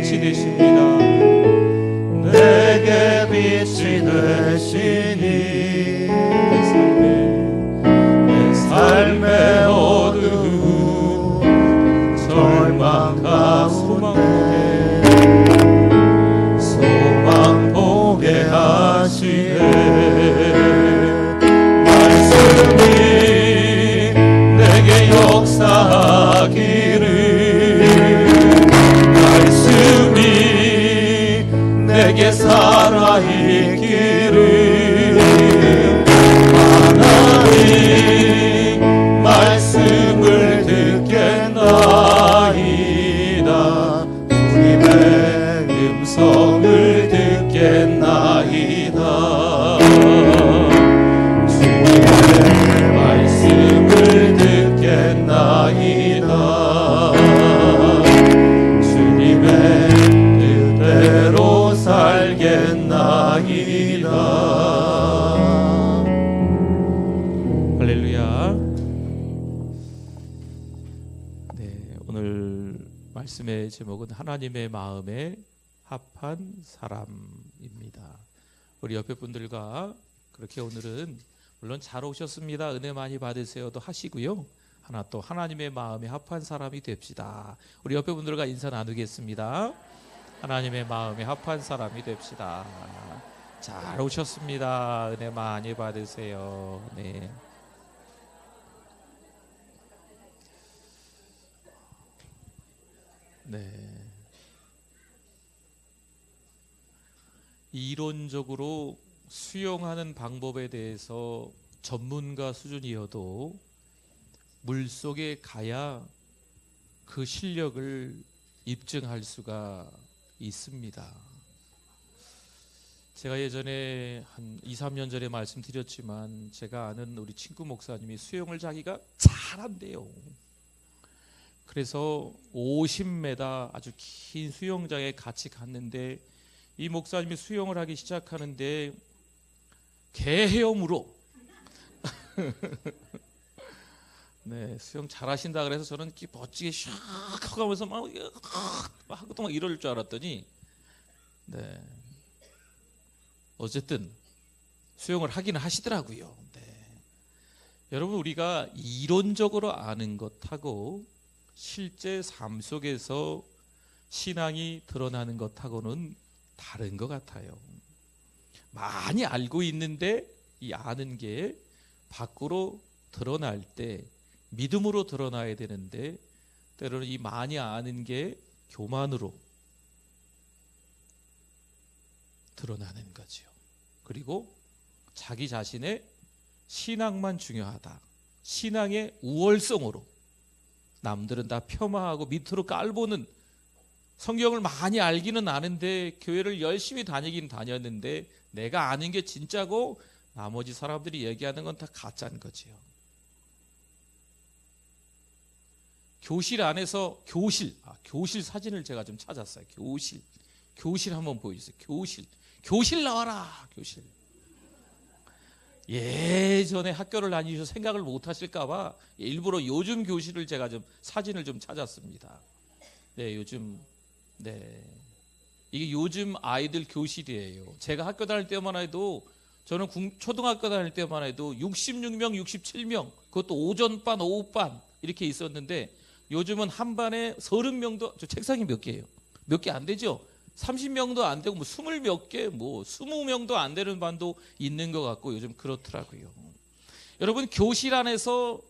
빛이 되십니다. 내게 빛이 되시니 내 삶의 어두운 절망 가운데 소망 보게 하시네. 말씀이 내게 역사하기를, 말씀이 내게 살아있기를, 하나님 말씀을 듣겠나이다. 주님의 음성을 듣겠나이다. 주님의 말씀을 듣겠나이다. 주님의 뜻대로 살겠나이다. 할렐루야. 네, 오늘 말씀의 제목은 하나님의 마음에 합한 사람입니다. 우리 옆에 분들과 그렇게 오늘은 물론 잘 오셨습니다, 은혜 많이 받으세요도 하시고요, 하나 또 하나님의 마음에 합한 사람이 됩시다. 우리 옆에 분들과 인사 나누겠습니다. 하나님의 마음에 합한 사람이 됩시다. 잘 오셨습니다. 은혜 많이 받으세요. 네. 네. 이론적으로 수영하는 방법에 대해서 전문가 수준이어도 물속에 가야 그 실력을 입증할 수가 있습니다. 제가 예전에 한 2, 3년 전에 말씀드렸지만 제가 아는 우리 친구 목사님이 수영을 자기가 잘한대요. 그래서 50m 아주 긴 수영장에 같이 갔는데 이 목사님이 수영을 하기 시작하는데 개헤엄으로 네, 수영 잘하신다 그래서 저는 이렇게 멋지게 샥 하고 가면서 막 하고 막 이럴 줄 알았더니 네, 어쨌든 수영을 하기는 하시더라고요. 네. 여러분, 우리가 이론적으로 아는 것하고 실제 삶 속에서 신앙이 드러나는 것하고는 다른 것 같아요. 많이 알고 있는데 이 아는 게 밖으로 드러날 때 믿음으로 드러나야 되는데 때로는 이 많이 아는 게 교만으로 드러나는 거죠. 그리고 자기 자신의 신앙만 중요하다, 신앙의 우월성으로 남들은 다 폄하하고 밑으로 깔보는, 성경을 많이 알기는 아는데 교회를 열심히 다니긴 다녔는데 내가 아는 게 진짜고 나머지 사람들이 얘기하는 건 다 가짜인 거지요. 교실 안에서 교실 사진을 제가 좀 찾았어요. 교실 한번 보여주세요. 교실 나와라. 교실. 예전에 학교를 다니셔서 생각을 못 하실까봐 일부러 요즘 교실을 제가 좀 사진을 좀 찾았습니다. 네, 요즘 이게 요즘 아이들 교실이에요. 제가 학교 다닐 때만 해도, 저는 초등학교 다닐 때만 해도 66명, 67명, 그것도 오전반, 오후반 이렇게 있었는데 요즘은 한 반에 30명도, 저 책상이 몇 개예요? 몇 개 안 되죠? 30명도 안 되고 뭐 20 몇 개, 뭐 20명도 안 되는 반도 있는 것 같고 요즘 그렇더라고요. 여러분, 교실 안에서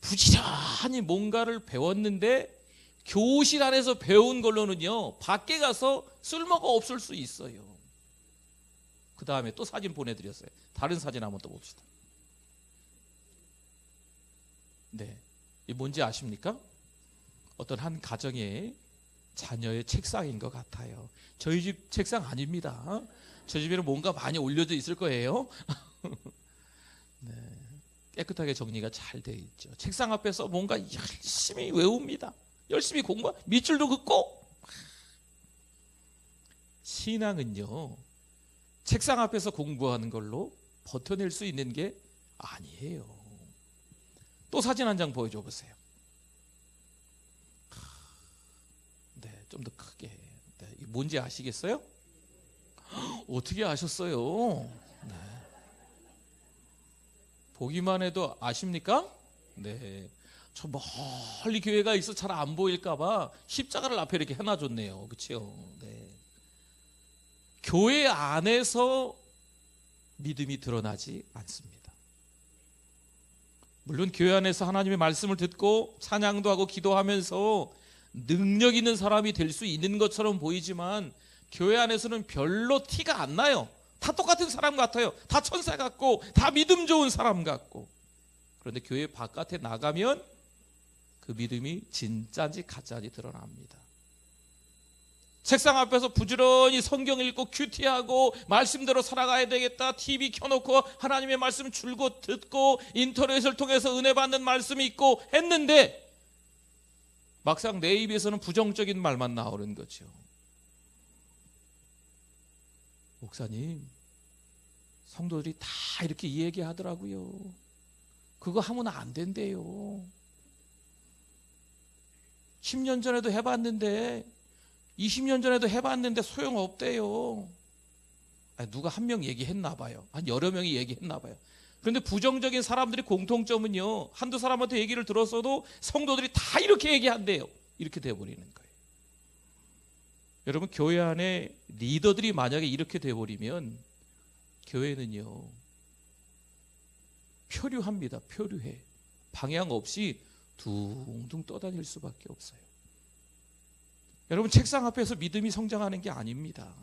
부지런히 뭔가를 배웠는데 교실 안에서 배운 걸로는요 밖에 가서 쓸모가 없을 수 있어요. 그 다음에 또 사진 보내드렸어요. 다른 사진 한번 또 봅시다. 네, 이 뭔지 아십니까? 어떤 한 가정의 자녀의 책상인 것 같아요. 저희 집 책상 아닙니다. 저 집에는 뭔가 많이 올려져 있을 거예요. 네, 깨끗하게 정리가 잘 돼 있죠. 책상 앞에서 뭔가 열심히 외웁니다. 열심히 공부, 밑줄도 긋고. 신앙은요 책상 앞에서 공부하는 걸로 버텨낼 수 있는 게 아니에요. 또 사진 한 장 보여줘 보세요. 네, 좀 더 크게. 네, 뭔지 아시겠어요? 어떻게 아셨어요? 네. 보기만 해도 아십니까? 네. 저 멀리 교회가 있어 잘 안 보일까봐 십자가를 앞에 이렇게 해놔줬네요. 그렇죠? 네. 교회 안에서 믿음이 드러나지 않습니다. 물론 교회 안에서 하나님의 말씀을 듣고 찬양도 하고 기도하면서 능력 있는 사람이 될 수 있는 것처럼 보이지만 교회 안에서는 별로 티가 안 나요. 다 똑같은 사람 같아요. 다 천사 같고 다 믿음 좋은 사람 같고. 그런데 교회 바깥에 나가면 그 믿음이 진짜인지 가짜인지 드러납니다. 책상 앞에서 부지런히 성경 읽고 큐티하고 말씀대로 살아가야 되겠다, TV 켜놓고 하나님의 말씀 줄곧 듣고 인터넷을 통해서 은혜 받는 말씀이 있고 했는데 막상 내 입에서는 부정적인 말만 나오는 거죠. 목사님, 성도들이 다 이렇게 얘기하더라고요. 그거 하면 안 된대요. 10년 전에도 해봤는데 20년 전에도 해봤는데 소용없대요. 아니, 누가 한 명 얘기했나 봐요. 한 여러 명이 얘기했나 봐요. 그런데 부정적인 사람들이 공통점은요, 한두 사람한테 얘기를 들었어도 성도들이 다 이렇게 얘기한대요. 이렇게 돼버리는 거예요. 여러분, 교회 안에 리더들이 만약에 이렇게 돼버리면 교회는요 표류합니다. 표류해. 방향 없이 둥둥 떠다닐 수밖에 없어요. 여러분, 책상 앞에서 믿음이 성장하는 게 아닙니다.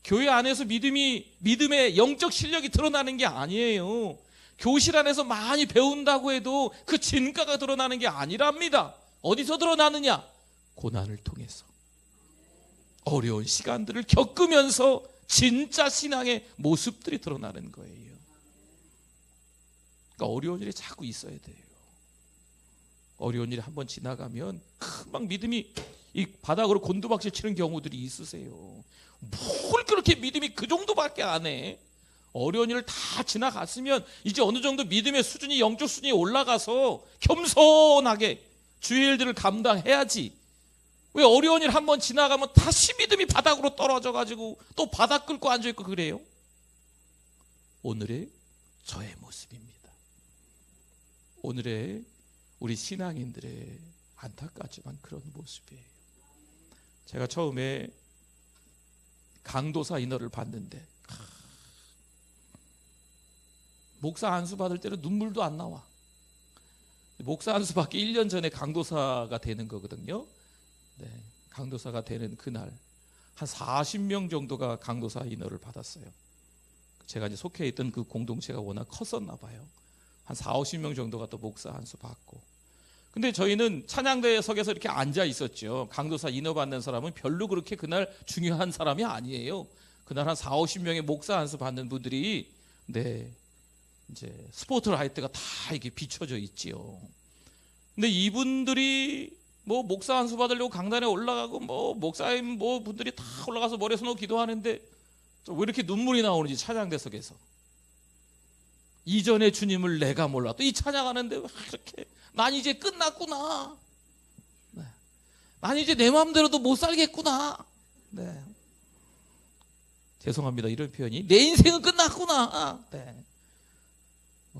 교회 안에서 믿음의 영적 실력이 드러나는 게 아니에요. 교실 안에서 많이 배운다고 해도 그 진가가 드러나는 게 아니랍니다. 어디서 드러나느냐? 고난을 통해서, 어려운 시간들을 겪으면서 진짜 신앙의 모습들이 드러나는 거예요. 그러니까 어려운 일이 자꾸 있어야 돼요. 어려운 일이 한번 지나가면 금방 믿음이 이 바닥으로 곤두박질 치는 경우들이 있으세요. 뭘 그렇게 믿음이 그 정도밖에 안 해? 어려운 일을 다 지나갔으면 이제 어느 정도 믿음의 수준이, 영적 수준이 올라가서 겸손하게 주의 일들을 감당해야지. 왜 어려운 일 한번 지나가면 다시 믿음이 바닥으로 떨어져가지고 또 바닥 긁고 앉아있고 그래요? 오늘의 저의 모습입니다. 오늘의 우리 신앙인들의 안타깝지만 그런 모습이에요. 제가 처음에 강도사 인허를 봤는데 목사 안수 받을 때는 눈물도 안 나와. 목사 안수 받기 1년 전에 강도사가 되는 거거든요. 네, 강도사가 되는 그날 한 40명 정도가 강도사 인허를 받았어요. 제가 이제 속해 있던 그 공동체가 워낙 컸었나 봐요. 한 40-50명 정도가 또 목사 안수 받고. 근데 저희는 찬양대석에서 이렇게 앉아 있었죠. 강도사 인허 받는 사람은 별로 그렇게 그날 중요한 사람이 아니에요. 그날 한 40-50명의 목사 안수 받는 분들이 이제 스포트라이트가 다 이렇게 비춰져 있지요. 근데 이분들이 뭐 목사 안수 받으려고 강단에 올라가고 뭐 목사님 뭐 분들이 다 올라가서 머리에 손 놓고 기도하는데 왜 이렇게 눈물이 나오는지, 찬양대석에서. 이전의 주님을 내가 몰라. 또 이 찬양하는데 왜 이렇게 난 이제 끝났구나. 네. 난 이제 내 마음대로도 못 살겠구나. 네. 죄송합니다, 이런 표현이. 내 인생은 끝났구나. 네.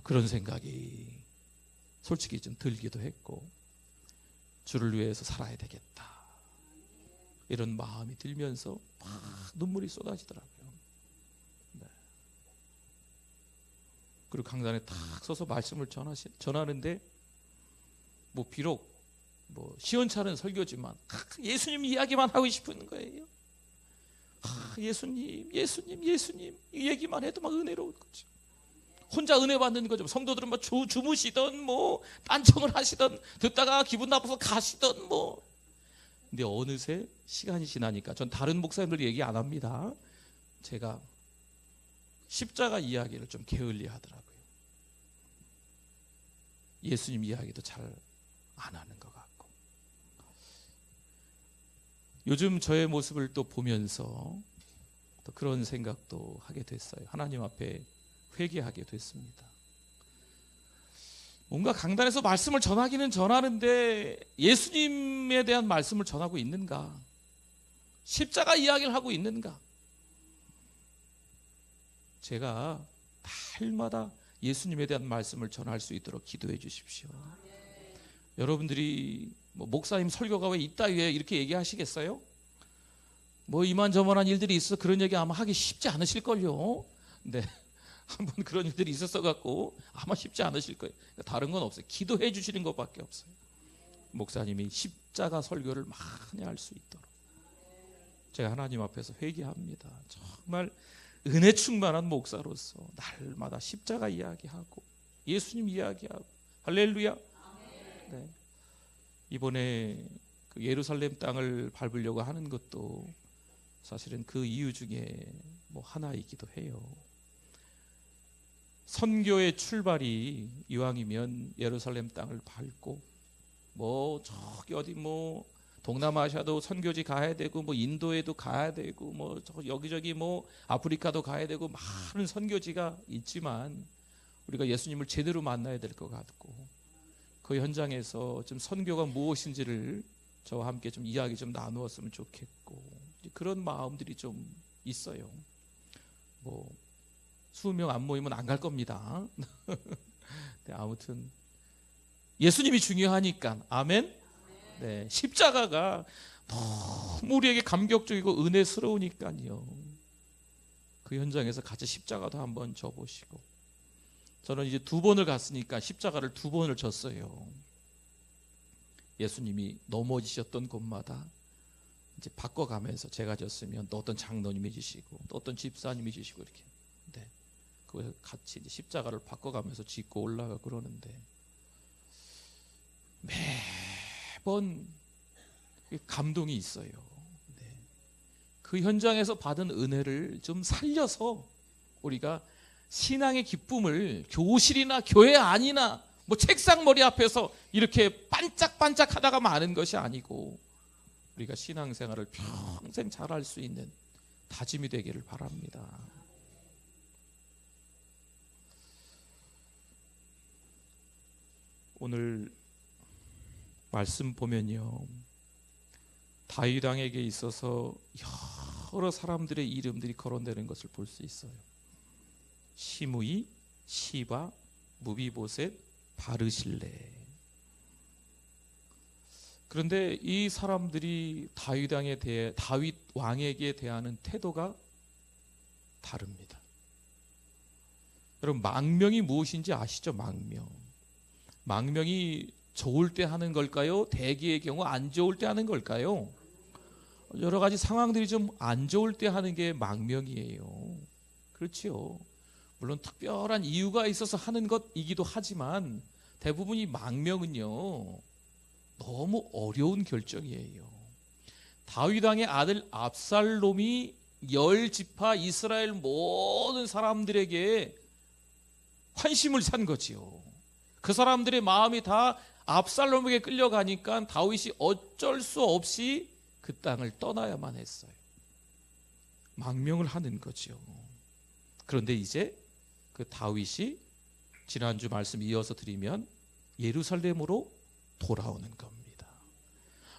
그런 생각이 솔직히 좀 들기도 했고, 주를 위해서 살아야 되겠다, 이런 마음이 들면서 막 눈물이 쏟아지더라고요. 네. 그리고 강단에 탁 서서 말씀을 전하는데 뭐 비록 뭐 시원찮은 설교지만 예수님 이야기만 하고 싶은 거예요. 예수님 이 얘기만 해도 막 은혜로운 거죠. 혼자 은혜 받는 거죠. 성도들은 막 주무시던 뭐 딴청을 하시던, 듣다가 기분 나빠서 가시던 뭐. 근데 어느새 시간이 지나니까, 전 다른 목사님들 얘기 안 합니다. 제가 십자가 이야기를 좀 게을리 하더라고요. 예수님 이야기도 잘 안 하는 것 같고. 요즘 저의 모습을 또 보면서 또 그런 생각도 하게 됐어요. 하나님 앞에 회개하게 됐습니다. 뭔가 강단에서 말씀을 전하기는 전하는데 예수님에 대한 말씀을 전하고 있는가? 십자가 이야기를 하고 있는가? 제가 날마다 예수님에 대한 말씀을 전할 수 있도록 기도해 주십시오. 여러분들이 목사님 설교가 왜 이따위에 이렇게 얘기하시겠어요? 이만저만한 일들이 있어 그런 얘기 아마 하기 쉽지 않으실걸요. 네, 한번 그런 일들이 있었어 갖고 아마 쉽지 않으실 거예요. 다른 건 없어요. 기도해 주시는 것밖에 없어요. 목사님이 십자가 설교를 많이 할 수 있도록 제가 하나님 앞에서 회개합니다. 정말 은혜 충만한 목사로서 날마다 십자가 이야기하고 예수님 이야기하고 할렐루야. 네. 이번에 그 예루살렘 땅을 밟으려고 하는 것도 사실은 그 이유 중에 하나이기도 해요. 선교의 출발이 이왕이면 예루살렘 땅을 밟고 저기 어디 동남아시아도 선교지 가야 되고 인도에도 가야 되고 여기저기 아프리카도 가야 되고 많은 선교지가 있지만 우리가 예수님을 제대로 만나야 될 것 같고 그 현장에서 좀 선교가 무엇인지를 저와 함께 좀 이야기 좀 나누었으면 좋겠고 그런 마음들이 좀 있어요. 수명 안 모이면 안 갈 겁니다. 네, 아무튼 예수님이 중요하니까 아멘. 네, 십자가가 너무 우리에게 감격적이고 은혜스러우니까요. 그 현장에서 같이 십자가도 한번 져보시고 저는 이제 2번을 갔으니까 십자가를 2번을 졌어요. 예수님이 넘어지셨던 곳마다 이제 바꿔가면서 제가 졌으면 또 어떤 장로님이 지시고 또 어떤 집사님이 지시고 이렇게 그 같이 이제 십자가를 바꿔가면서 짓고 올라가 그러는데 매번 감동이 있어요. 네. 그 현장에서 받은 은혜를 좀 살려서 우리가 신앙의 기쁨을 교실이나 교회 안이나 책상 머리 앞에서 이렇게 반짝반짝 하다가 마는 것이 아니고 우리가 신앙생활을 평생 잘할 수 있는 다짐이 되기를 바랍니다. 오늘 말씀 보면요, 다윗 왕에게 있어서 여러 사람들의 이름들이 거론되는 것을 볼 수 있어요. 시므이, 시바, 무비보셋, 바르실레. 그런데 이 사람들이 다윗 왕에게 대하는 태도가 다릅니다. 여러분, 망명이 무엇인지 아시죠? 망명이 좋을 때 하는 걸까요? 대개의 경우 안 좋을 때 하는 걸까요? 여러 가지 상황들이 좀 안 좋을 때 하는 게 망명이에요. 그렇지요. 물론 특별한 이유가 있어서 하는 것이기도 하지만 대부분 이 망명은요, 너무 어려운 결정이에요. 다윗 왕의 아들 압살롬이 10지파 이스라엘 모든 사람들에게 환심을 산 거지요. 그 사람들의 마음이 다 압살롬에게 끌려가니까 다윗이 어쩔 수 없이 그 땅을 떠나야만 했어요. 망명을 하는 거죠. 그런데 이제 그 다윗이 지난주 말씀 이어서 드리면 예루살렘으로 돌아오는 겁니다.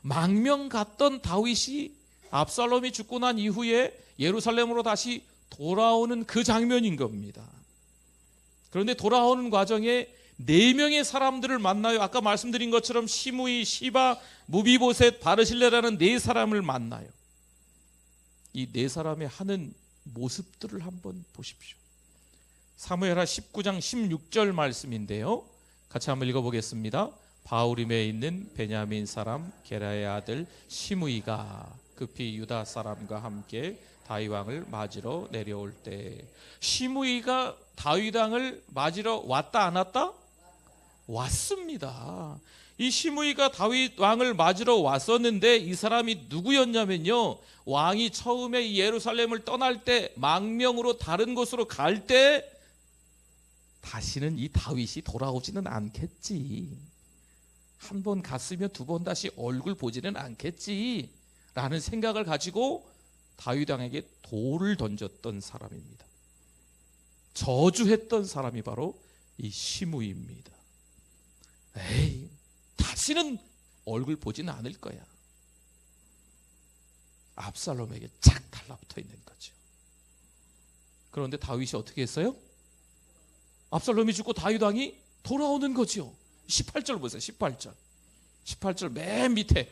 망명 갔던 다윗이 압살롬이 죽고 난 이후에 예루살렘으로 다시 돌아오는 그 장면인 겁니다. 그런데 돌아오는 과정에 4명의 사람들을 만나요. 아까 말씀드린 것처럼 시므이, 시바, 무비보셋, 바르실레라는 4사람을 만나요. 이 4사람의 하는 모습들을 한번 보십시오. 사무엘하 19장 16절 말씀인데요, 같이 한번 읽어보겠습니다. 바후림에 있는 베냐민 사람 게라의 아들 시므이가 급히 유다 사람과 함께 다윗 왕을 맞으러 내려올 때, 시므이가 다윗 왕을 맞으러 왔다 안 왔다? 왔습니다. 이 시므이가 다윗 왕을 맞으러 왔었는데 이 사람이 누구였냐면요, 왕이 처음에 예루살렘을 떠날 때 망명으로 다른 곳으로 갈 때 다시는 이 다윗이 돌아오지는 않겠지, 한 번 갔으면 2번 다시 얼굴 보지는 않겠지 라는 생각을 가지고 다윗 왕에게 돌을 던졌던 사람입니다. 저주했던 사람이 바로 이 시므이입니다. 에이, 다시는 얼굴 보지는 않을 거야. 압살롬에게 착 달라붙어 있는 거죠. 그런데 다윗이 어떻게 했어요? 압살롬이 죽고 다윗 왕이 돌아오는 거죠. 18절 보세요. 18절 맨 밑에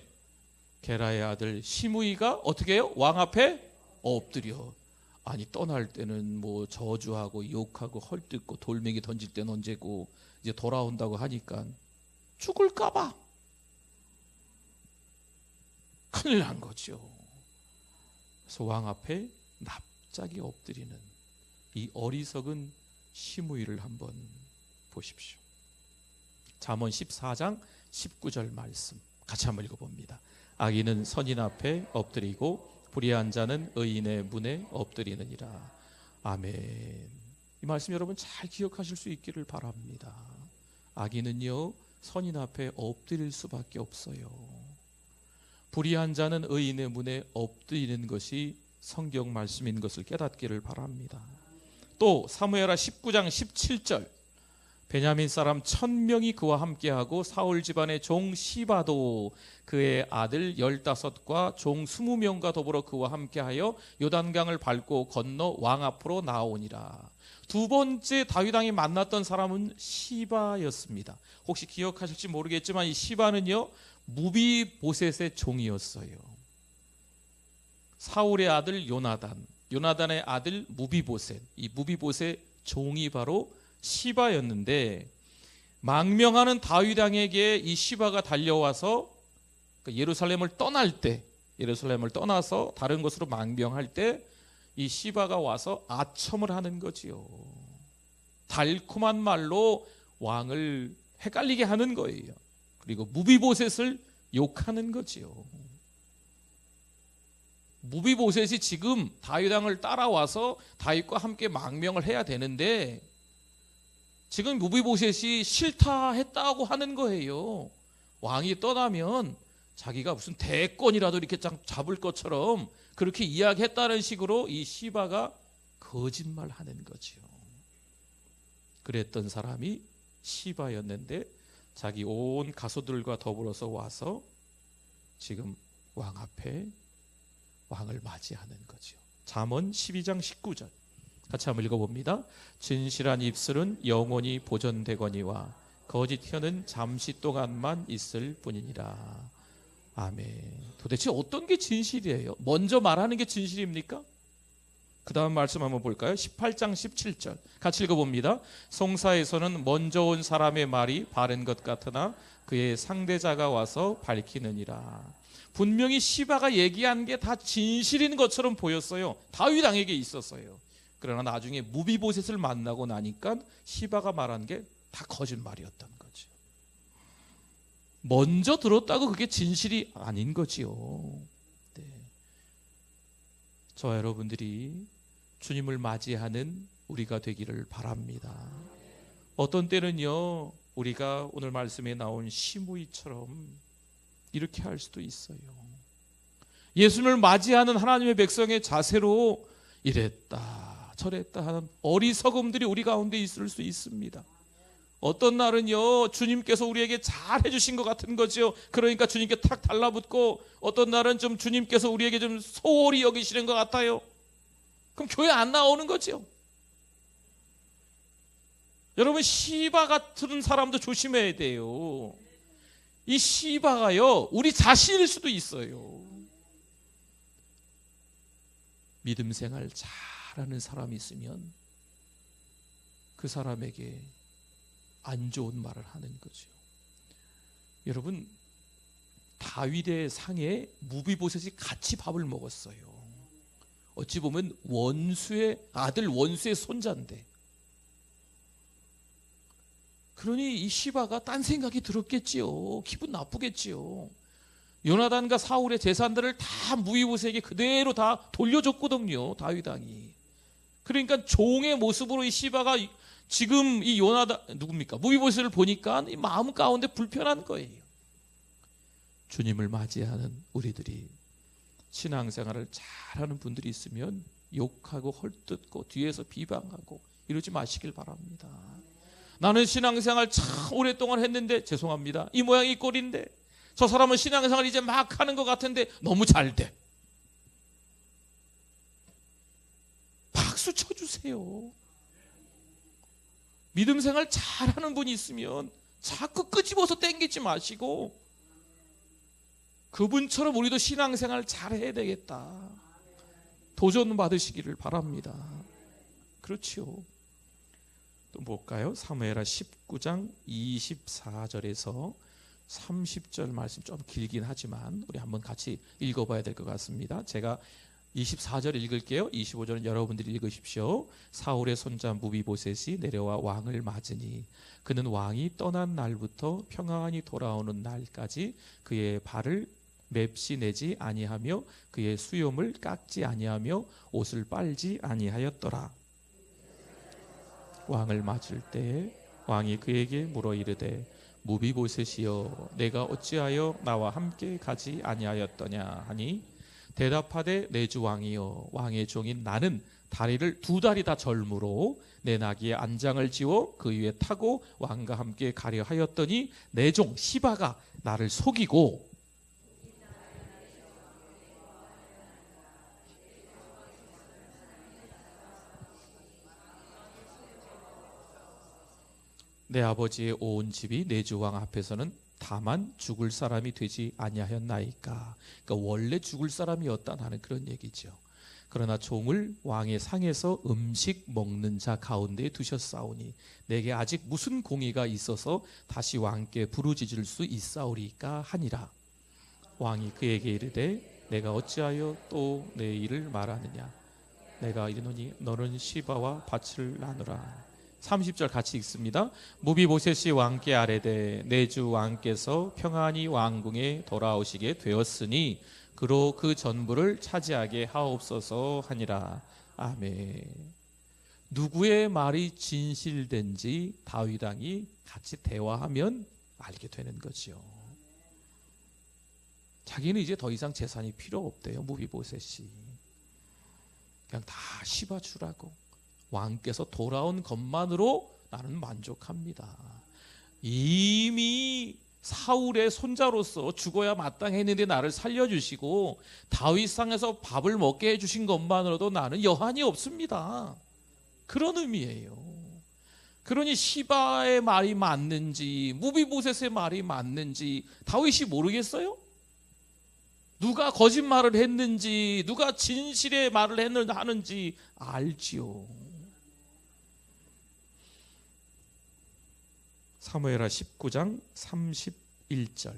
게라의 아들 시므이가 어떻게 해요? 왕 앞에 엎드려. 아니 떠날 때는 뭐 저주하고 욕하고 헐뜯고 돌멩이 던질 때는 언제고 이제 돌아온다고 하니까 죽을까봐 큰일 난 거죠. 그래서 왕 앞에 납작이 엎드리는 이 어리석은 시므이를 한번 보십시오. 잠언 14장 19절 말씀 같이 한번 읽어봅니다. 악인은 선인 앞에 엎드리고 불의한 자는 의인의 문에 엎드리느니라. 아멘. 이 말씀 여러분 잘 기억하실 수 있기를 바랍니다. 악인은요 선인 앞에 엎드릴 수밖에 없어요. 불의한 자는 의인의 문에 엎드리는 것이 성경 말씀인 것을 깨닫기를 바랍니다. 또 사무엘하 19장 17절 베냐민 사람 1000명이 그와 함께하고 사울 집안의 종 시바도 그의 아들 15과 종 20명과 더불어 그와 함께하여 요단강을 밟고 건너 왕 앞으로 나오니라. 두 번째 다윗 왕이 만났던 사람은 시바였습니다. 혹시 기억하실지 모르겠지만 이 시바는요 무비보셋의 종이었어요. 사울의 아들 요나단의 아들 무비보셋, 이 무비보셋 종이 바로 시바였는데 망명하는 다윗 왕에게 이 시바가 달려와서 예루살렘을 떠나서 다른 곳으로 망명할 때 이 시바가 와서 아첨을 하는 거지요. 달콤한 말로 왕을 헷갈리게 하는 거예요. 그리고 무비보셋을 욕하는 거지요. 무비보셋이 지금 다윗 왕을 따라와서 다윗과 함께 망명을 해야 되는데 지금 무비보셋이 싫다 했다고 하는 거예요. 왕이 떠나면 자기가 무슨 대권이라도 이렇게 잡을 것처럼 그렇게 이야기했다는 식으로 이 시바가 거짓말하는 거죠. 그랬던 사람이 시바였는데 자기 온 가소들과 더불어서 와서 지금 왕 앞에 왕을 맞이하는 거죠. 잠언 12장 19절 같이 한번 읽어봅니다. 진실한 입술은 영원히 보존되거니와 거짓 혀는 잠시 동안만 있을 뿐이니라. 아멘. 도대체 어떤 게 진실이에요? 먼저 말하는 게 진실입니까? 그 다음 말씀 한번 볼까요? 18장 17절 같이 읽어봅니다. 송사에서는 먼저 온 사람의 말이 바른 것 같으나 그의 상대자가 와서 밝히느니라. 분명히 시바가 얘기한 게 다 진실인 것처럼 보였어요. 다윗 왕에게 있었어요. 그러나 나중에 무비보셋을 만나고 나니까 시바가 말한 게 다 거짓말이었던 거죠. 먼저 들었다고 그게 진실이 아닌 거지요. 네. 저와 여러분들이 주님을 맞이하는 우리가 되기를 바랍니다. 어떤 때는요 우리가 오늘 말씀에 나온 시므이처럼 이렇게 할 수도 있어요. 예수님을 맞이하는 하나님의 백성의 자세로 이랬다 저랬다 하는 어리석음들이 우리 가운데 있을 수 있습니다. 어떤 날은요 주님께서 우리에게 잘 해주신 것 같은 거죠. 그러니까 주님께 탁 달라붙고, 어떤 날은 좀 주님께서 우리에게 좀 소홀히 여기시는 것 같아요. 그럼 교회 안 나오는 거죠. 여러분 시바 같은 사람도 조심해야 돼요. 이 시바가요 우리 자신일 수도 있어요. 믿음 생활 잘하는 사람이 있으면 그 사람에게 안 좋은 말을 하는 거죠. 여러분 다윗의 상에 무비보셋이 같이 밥을 먹었어요. 어찌 보면 원수의 아들, 원수의 손자인데, 그러니 이 시바가 딴 생각이 들었겠지요. 기분 나쁘겠지요. 요나단과 사울의 재산들을 다 무비보셋에게 그대로 다 돌려줬거든요, 다윗 왕이. 그러니까 종의 모습으로 이 시바가 지금 이 요나단 누굽니까? 무비보셋을 보니까 이 마음 가운데 불편한 거예요. 주님을 맞이하는 우리들이 신앙생활을 잘하는 분들이 있으면 욕하고 헐뜯고 뒤에서 비방하고 이러지 마시길 바랍니다. 나는 신앙생활 참 오랫동안 했는데 죄송합니다, 이 모양이 꼴인데 저 사람은 신앙생활 이제 막 하는 것 같은데 너무 잘 돼. 박수 쳐주세요. 믿음 생활 잘하는 분이 있으면 자꾸 끄집어서 땡기지 마시고 그분처럼 우리도 신앙생활 잘해야 되겠다. 도전 받으시기를 바랍니다. 그렇지요. 또 볼까요? 사무엘하 19장 24절에서 30절 말씀 좀 길긴 하지만 우리 한번 같이 읽어봐야 될 것 같습니다. 제가 24절 읽을게요. 25절은 여러분들이 읽으십시오. 사울의 손자 무비보셋이 내려와 왕을 맞으니 그는 왕이 떠난 날부터 평안히 돌아오는 날까지 그의 발을 맵시 내지 아니하며 그의 수염을 깎지 아니하며 옷을 빨지 아니하였더라. 왕을 맞을 때 왕이 그에게 물어 이르되 무비보셋이여 내가 어찌하여 나와 함께 가지 아니하였더냐 하니 대답하되 내 주 왕이여 왕의 종인 나는 다리를 두 다리 다 절므로 내 나귀에 안장을 지워 그 위에 타고 왕과 함께 가려 하였더니 내 종 시바가 나를 속이고 내 아버지의 온 집이 내 주 왕 앞에서는 다만 죽을 사람이 되지 아니하였나이까. 그러니까 원래 죽을 사람이었다는 그런 얘기죠. 그러나 종을 왕의 상에서 음식 먹는 자 가운데 두셨사오니 내게 아직 무슨 공의가 있어서 다시 왕께 부르짖을 수 있사오리까 하니라. 왕이 그에게 이르되 내가 어찌하여 또 내 일을 말하느냐. 내가 이르노니 너는 시바와 밭을 나누라. 30절 같이 읽습니다. 무비보셋이 왕께 아뢰되 내 주 왕께서 평안히 왕궁에 돌아오시게 되었으니 그로 그 전부를 차지하게 하옵소서 하니라. 아멘. 누구의 말이 진실된지 다윗 왕이 같이 대화하면 알게 되는 거지요. 자기는 이제 더 이상 재산이 필요 없대요. 무비보셋이 그냥 다 시바 주라고. 왕께서 돌아온 것만으로 나는 만족합니다. 이미 사울의 손자로서 죽어야 마땅했는데 나를 살려주시고 다윗상에서 밥을 먹게 해주신 것만으로도 나는 여한이 없습니다. 그런 의미예요. 그러니 시바의 말이 맞는지 무비보셋의 말이 맞는지 다윗이 모르겠어요? 누가 거짓말을 했는지 누가 진실의 말을 하는지 알지요. 사무엘하 19장 31절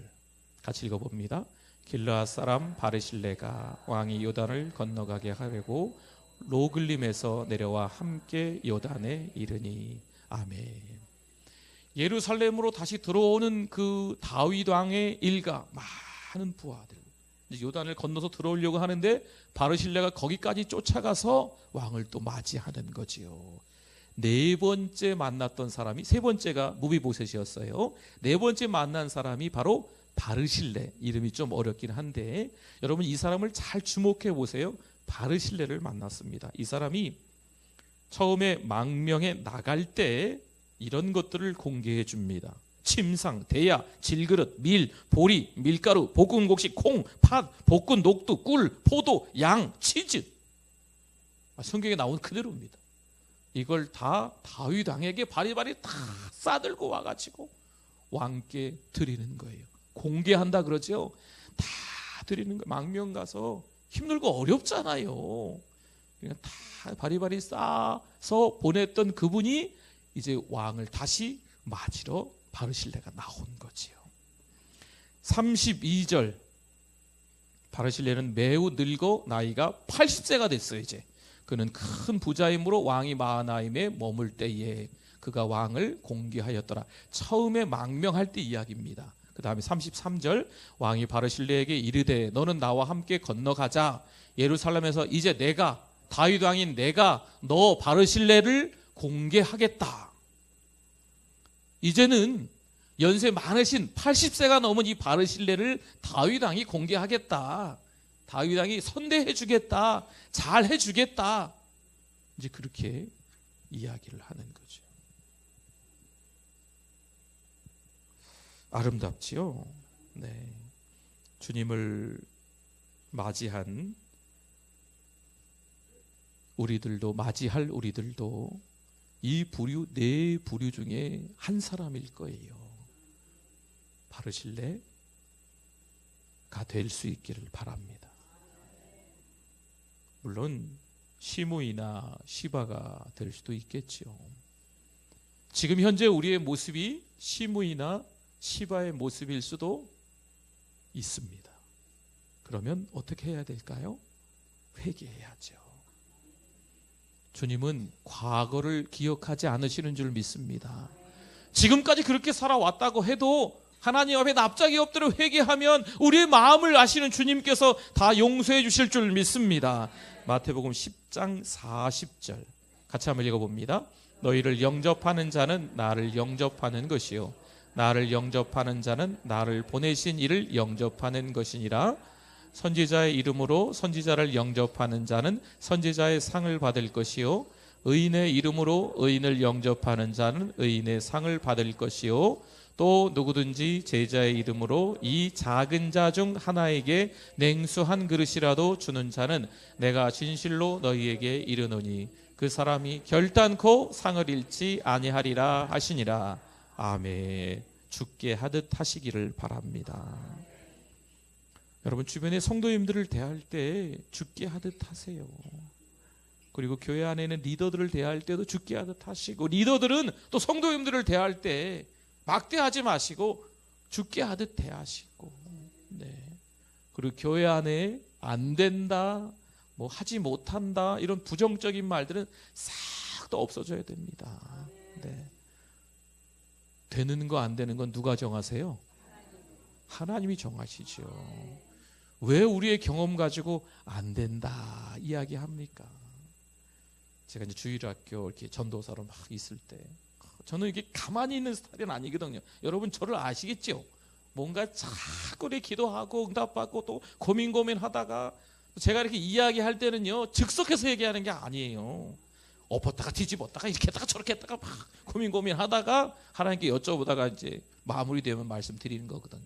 같이 읽어봅니다. 길르앗 사람 바르실레가 왕이 요단을 건너가게 하려고 로글림에서 내려와 함께 요단에 이르니. 아멘. 예루살렘으로 다시 들어오는 그 다윗 왕의 일가 많은 부하들 요단을 건너서 들어오려고 하는데 바르실레가 거기까지 쫓아가서 왕을 또 맞이하는 거지요. 네 번째 만났던 사람이, 세 번째가 무비보셋이었어요. 네 번째 만난 사람이 바로 바르실레. 이름이 좀 어렵긴 한데 여러분 이 사람을 잘 주목해 보세요. 바르실레를 만났습니다. 이 사람이 처음에 망명에 나갈 때 이런 것들을 공개해 줍니다. 침상, 대야, 질그릇, 밀, 보리, 밀가루, 볶은 곡식, 콩, 팥, 볶은 녹두, 꿀, 포도, 양, 치즈. 성경에 나온 그대로입니다. 이걸 다 다윗 왕에게 바리바리 다 싸들고 와가지고 왕께 드리는 거예요. 공개한다 그러죠. 다 드리는 거예요. 망명 가서 힘들고 어렵잖아요. 그냥 다 바리바리 싸서 보냈던 그분이 이제 왕을 다시 맞으러 바르실레가 나온 거지요. 32절 바르실레는 매우 늙어 나이가 80세가 됐어요. 이제 그는 큰 부자이므로 왕이 마하나임에 머물 때에 그가 왕을 공개하였더라. 처음에 망명할 때 이야기입니다. 그 다음에 33절 왕이 바르실레에게 이르되 너는 나와 함께 건너가자. 예루살렘에서 이제 내가 다윗 왕인 내가 너 바르실레를 공개하겠다. 이제는 연세 많으신 80세가 넘은 이 바르실레를 다윗 왕이 공개하겠다. 다윗 왕이 선대해 주겠다. 잘 해주겠다. 이제 그렇게 이야기를 하는 거죠. 아름답지요? 네. 주님을 맞이한 우리들도 맞이할 우리들도 이 부류 네 부류 중에 한 사람일 거예요. 바르실레가 될 수 있기를 바랍니다. 물론 시므이나 시바가 될 수도 있겠지요. 지금 현재 우리의 모습이 시므이나 시바의 모습일 수도 있습니다. 그러면 어떻게 해야 될까요? 회개해야죠. 주님은 과거를 기억하지 않으시는 줄 믿습니다. 지금까지 그렇게 살아왔다고 해도 하나님 앞에 납작이 엎드려 회개하면 우리의 마음을 아시는 주님께서 다 용서해 주실 줄 믿습니다. 마태복음 10장 40절 같이 한번 읽어봅니다. 너희를 영접하는 자는 나를 영접하는 것이요 나를 영접하는 자는 나를 보내신 이를 영접하는 것이니라. 선지자의 이름으로 선지자를 영접하는 자는 선지자의 상을 받을 것이요 의인의 이름으로 의인을 영접하는 자는 의인의 상을 받을 것이요 또 누구든지 제자의 이름으로 이 작은 자 중 하나에게 냉수 한 그릇이라도 주는 자는 내가 진실로 너희에게 이르노니 그 사람이 결단코 상을 잃지 아니하리라 하시니라. 아멘. 죽게 하듯 하시기를 바랍니다. 여러분 주변의 성도님들을 대할 때 죽게 하듯 하세요. 그리고 교회 안에 있는 리더들을 대할 때도 죽게 하듯 하시고, 리더들은 또 성도님들을 대할 때 막대하지 마시고 죽게 하듯 대하시고, 네. 그리고 교회 안에 안 된다, 뭐 하지 못한다 이런 부정적인 말들은 싹 다 없어져야 됩니다. 네. 되는 거 안 되는 건 누가 정하세요? 하나님이 정하시죠. 왜 우리의 경험 가지고 안 된다 이야기합니까? 제가 이제 주일학교 이렇게 전도사로 막 있을 때 저는 이게 가만히 있는 스타일은 아니거든요. 여러분 저를 아시겠죠? 뭔가 자꾸 이렇게 기도하고 응답받고 또 고민하다가 제가 이렇게 이야기할 때는요 즉석해서 얘기하는 게 아니에요. 엎었다가 뒤집었다가 이렇게 했다가 저렇게 했다가 막 고민하다가 하나님께 여쭤보다가 이제 마무리되면 말씀드리는 거거든요.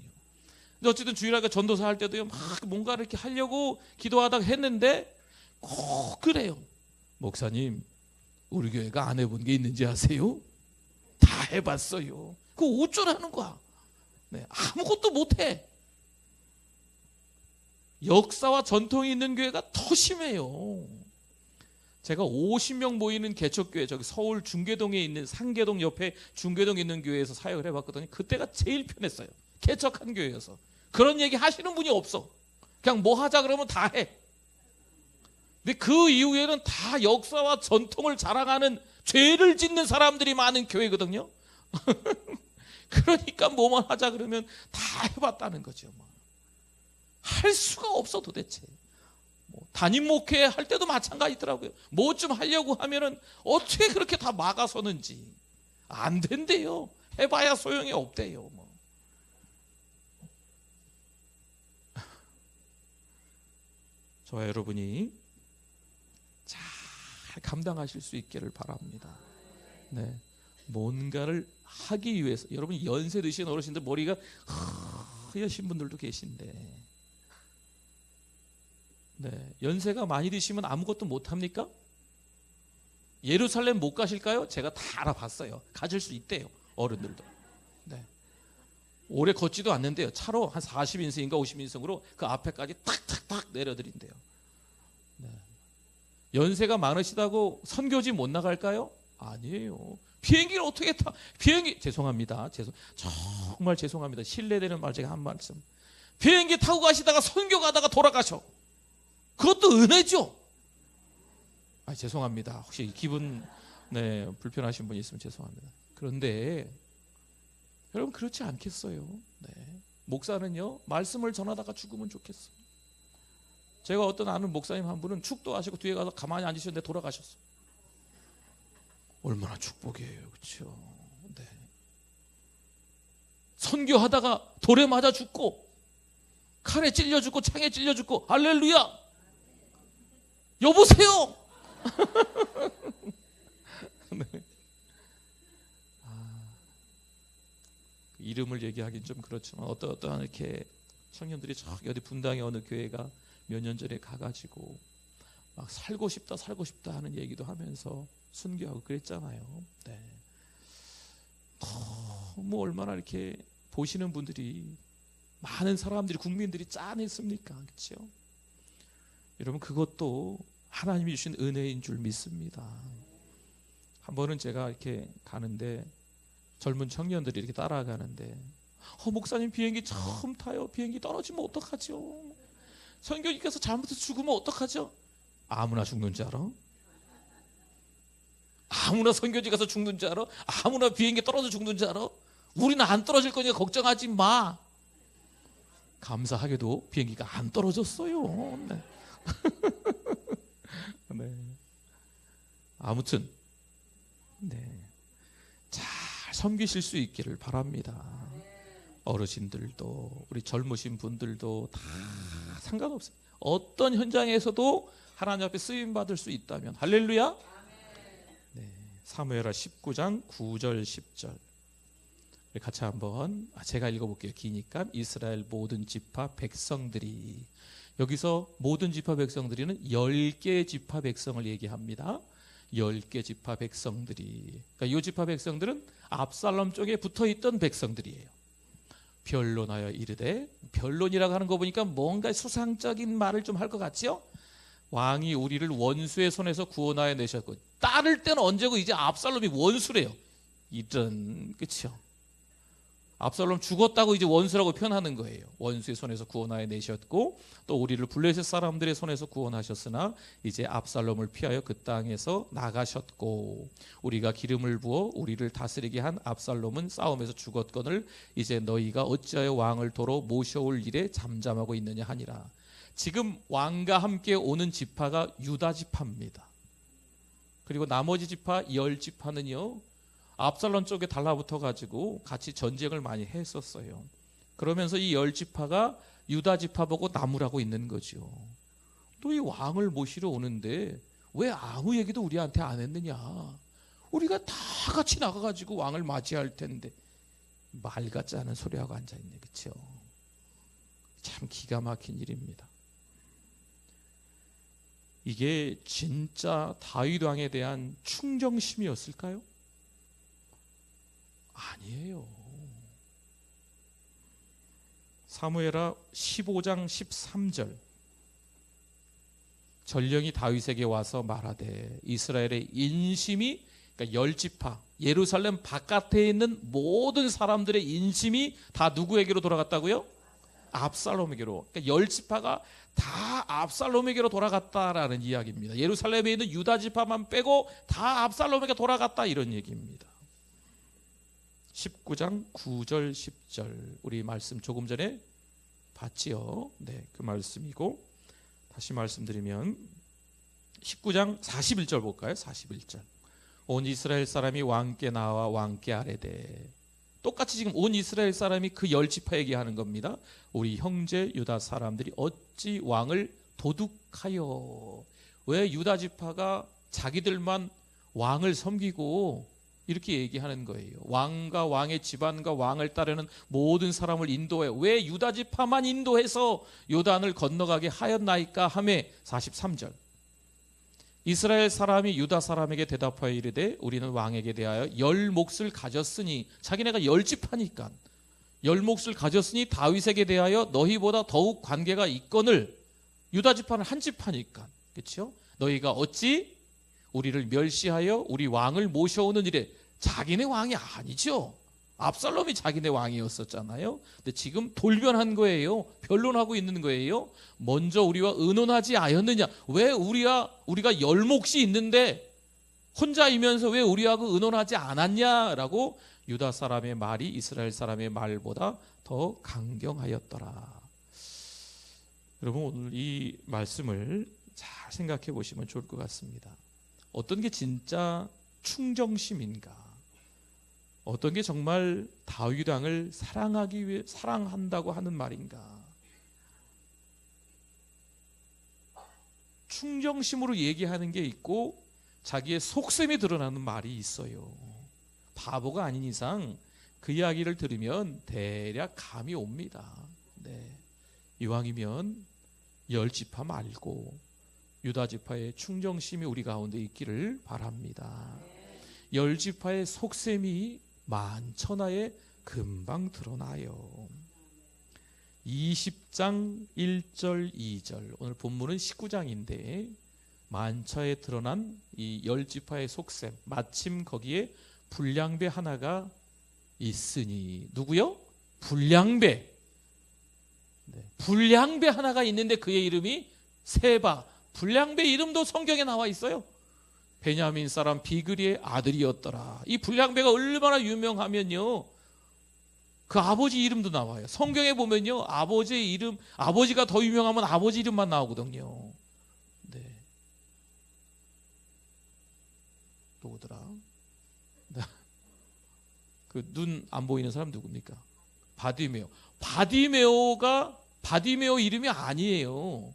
근데 어쨌든 주일학교 전도사 할 때도요 막 뭔가를 이렇게 하려고 기도하다가 했는데 꼭 그래요. 목사님 우리 교회가 안 해본 게 있는지 아세요? 다 해봤어요. 그거 어쩌라는 거야. 네, 아무것도 못해. 역사와 전통이 있는 교회가 더 심해요. 제가 50명 모이는 개척교회, 저기 서울 중계동에 있는 상계동 옆에 중계동에 있는 교회에서 사역을 해봤거든요. 그때가 제일 편했어요. 개척한 교회여서. 그런 얘기 하시는 분이 없어. 그냥 뭐 하자 그러면 다 해. 근데 그 이후에는 다 역사와 전통을 자랑하는 죄를 짓는 사람들이 많은 교회거든요. 그러니까 뭐만 하자 그러면 다 해봤다는 거죠. 할 수가 없어 도대체. 담임 목회 할 때도 마찬가지더라고요. 뭐 좀 하려고 하면은 어떻게 그렇게 다 막아서는지 안 된대요. 해봐야 소용이 없대요. 저와 여러분이 잘 감당하실 수 있기를 바랍니다. 네, 뭔가를 하기 위해서 여러분 연세 드신 어르신들 머리가 하얘신 분들도 계신데, 네, 연세가 많이 드시면 아무것도 못 합니까? 예루살렘 못 가실까요? 제가 다 알아봤어요. 가실 수 있대요. 어른들도. 네. 오래 걷지도 않는데요. 차로 한 40인승인가 50인승으로 그 앞에까지 탁탁탁 내려드린대요. 네. 연세가 많으시다고 선교지 못 나갈까요? 아니에요. 비행기를 어떻게 타? 비행기 죄송합니다. 정말 죄송합니다. 신뢰되는 말 제가 한 말씀. 비행기 타고 가시다가 선교 가다가 돌아가셔. 그것도 은혜죠. 죄송합니다. 혹시 기분 불편하신 분이 있으면 죄송합니다. 그런데 여러분 그렇지 않겠어요? 네. 목사는요 말씀을 전하다가 죽으면 좋겠어요. 제가 어떤 아는 목사님 한 분은 축도하시고 뒤에 가서 가만히 앉으셨는데 돌아가셨어요. 얼마나 축복이에요, 그렇죠? 네. 선교하다가 돌에 맞아 죽고 칼에 찔려 죽고 창에 찔려 죽고 할렐루야. 여보세요. 네. 이름을 얘기하긴 좀 그렇지만 어떠한 이렇게 청년들이 저기 어디 분당의 어느 교회가 몇 년 전에 가가지고 막 살고 싶다 하는 얘기도 하면서 순교하고 그랬잖아요. 네. 너무 얼마나 이렇게 보시는 분들이, 많은 사람들이, 국민들이 짠했습니까? 그렇죠? 여러분, 그것도 하나님이 주신 은혜인 줄 믿습니다. 한 번은 제가 이렇게 가는데 젊은 청년들이 이렇게 따라가는데, 목사님 비행기 처음 타요. 비행기 떨어지면 어떡하죠? 선교님께서 잘못해서 죽으면 어떡하죠? 아무나 죽는 줄 알아? 아무나 선교지 가서 죽는 줄 알아? 아무나 비행기 떨어져 죽는 줄 알아? 우리는 안 떨어질 거니까 걱정하지 마. 감사하게도 비행기가 안 떨어졌어요. 네. 네. 아무튼 네. 잘 섬기실 수 있기를 바랍니다. 어르신들도 우리 젊으신 분들도 다 상관없어요. 어떤 현장에서도 하나님 앞에 쓰임 받을 수 있다면 할렐루야. 네. 사무엘하 19장 9절 10절 같이 한번 제가 읽어볼게요. 기니까 이스라엘 모든 지파 백성들이, 여기서 모든 지파 백성들이는 10개 지파 백성을 얘기합니다. 10개 지파 백성들이, 그러니까 이 지파 백성들은 압살롬 쪽에 붙어있던 백성들이에요. 변론하여 이르되, 변론이라고 하는 거 보니까 뭔가 수상적인 말을 좀 할 것 같지요? 왕이 우리를 원수의 손에서 구원하여 내셨고, 따를 때는 언제고 이제 압살롬이 원수래요. 이런, 그렇죠? 압살롬 죽었다고 이제 원수라고 표현하는 거예요. 원수의 손에서 구원하여 내셨고 또 우리를 블레셋 사람들의 손에서 구원하셨으나 이제 압살롬을 피하여 그 땅에서 나가셨고 우리가 기름을 부어 우리를 다스리게 한 압살롬은 싸움에서 죽었거늘 이제 너희가 어찌하여 왕을 도로 모셔올 일에 잠잠하고 있느냐 하니라. 지금 왕과 함께 오는 지파가 유다 지파입니다. 그리고 나머지 지파 10지파는요 압살롬 쪽에 달라붙어 가지고 같이 전쟁을 많이 했었어요. 그러면서 이 10지파가 유다 지파 보고 나무라고 있는 거죠. 또 이 왕을 모시러 오는데 왜 아무 얘기도 우리한테 안 했느냐? 우리가 다 같이 나가가지고 왕을 맞이할 텐데 말 같지 않은 소리하고 앉아있네. 그렇죠? 참 기가 막힌 일입니다. 이게 진짜 다윗 왕에 대한 충정심이었을까요? 아니에요. 사무엘하 15장 13절 전령이 다윗에게 와서 말하되 이스라엘의 인심이, 그러니까 10지파 예루살렘 바깥에 있는 모든 사람들의 인심이 다 누구에게로 돌아갔다고요? 압살롬에게로. 그러니까 10지파가 다 압살롬에게로 돌아갔다라는 이야기입니다. 예루살렘에 있는 유다 지파만 빼고 다 압살롬에게 돌아갔다, 이런 얘기입니다. 19장 9절 10절 우리 말씀 조금 전에 봤지요. 네, 그 말씀이고 다시 말씀드리면 19장 41절 볼까요? 41절 온 이스라엘 사람이 왕께 나와 왕께 아뢰되, 똑같이 지금 온 이스라엘 사람이 그 10지파에게 하는 겁니다. 우리 형제 유다 사람들이 어찌 왕을 도둑하여. 왜 유다 지파가 자기들만 왕을 섬기고 이렇게 얘기하는 거예요. 왕과 왕의 집안과 왕을 따르는 모든 사람을 인도해. 왜 유다 지파만 인도해서 요단을 건너가게 하였나이까 하매 43절 이스라엘 사람이 유다 사람에게 대답하여 이르되 우리는 왕에게 대하여 10몫을 가졌으니, 자기네가 10지파니까 10몫을 가졌으니 다윗에게 대하여 너희보다 더욱 관계가 있거늘, 유다 지파는 한 지파니까, 그렇죠? 너희가 어찌 우리를 멸시하여 우리 왕을 모셔오는 일에, 자기네 왕이 아니죠. 압살롬이 자기네 왕이었었잖아요. 근데 지금 돌변한 거예요. 변론하고 있는 거예요. 먼저 우리와 의논하지 않았느냐? 왜 우리가 10몫이 있는데 혼자이면서 왜 우리하고 의논하지 않았냐라고 유다 사람의 말이 이스라엘 사람의 말보다 더 강경하였더라. 여러분, 오늘 이 말씀을 잘 생각해 보시면 좋을 것 같습니다. 어떤 게 진짜 충정심인가? 어떤 게 정말 다윗 왕을 사랑하기 위해 사랑한다고 하는 말인가? 충정심으로 얘기하는 게 있고 자기의 속셈이 드러나는 말이 있어요. 바보가 아닌 이상 그 이야기를 들으면 대략 감이 옵니다. 네. 이왕이면 10지파 말고 유다 지파의 충정심이 우리 가운데 있기를 바랍니다. 열 지파의 속셈이 만천하에 금방 드러나요. 20장 1절 2절, 오늘 본문은 19장인데 만차에 드러난 이 열 지파의 속셈, 마침 거기에 불량배 하나가 있으니. 누구요? 불량배. 네. 불량배 하나가 있는데 그의 이름이 세바. 불량배 이름도 성경에 나와 있어요. 베냐민 사람 비그리의 아들이었더라. 이 불량배가 얼마나 유명하면요, 그 아버지 이름도 나와요. 성경에 보면요, 아버지의 이름, 아버지가 더 유명하면 아버지 이름만 나오거든요. 네. 누구더라? 그 눈 안 보이는 사람 누굽니까? 바디메오. 바디메오 이름이 아니에요.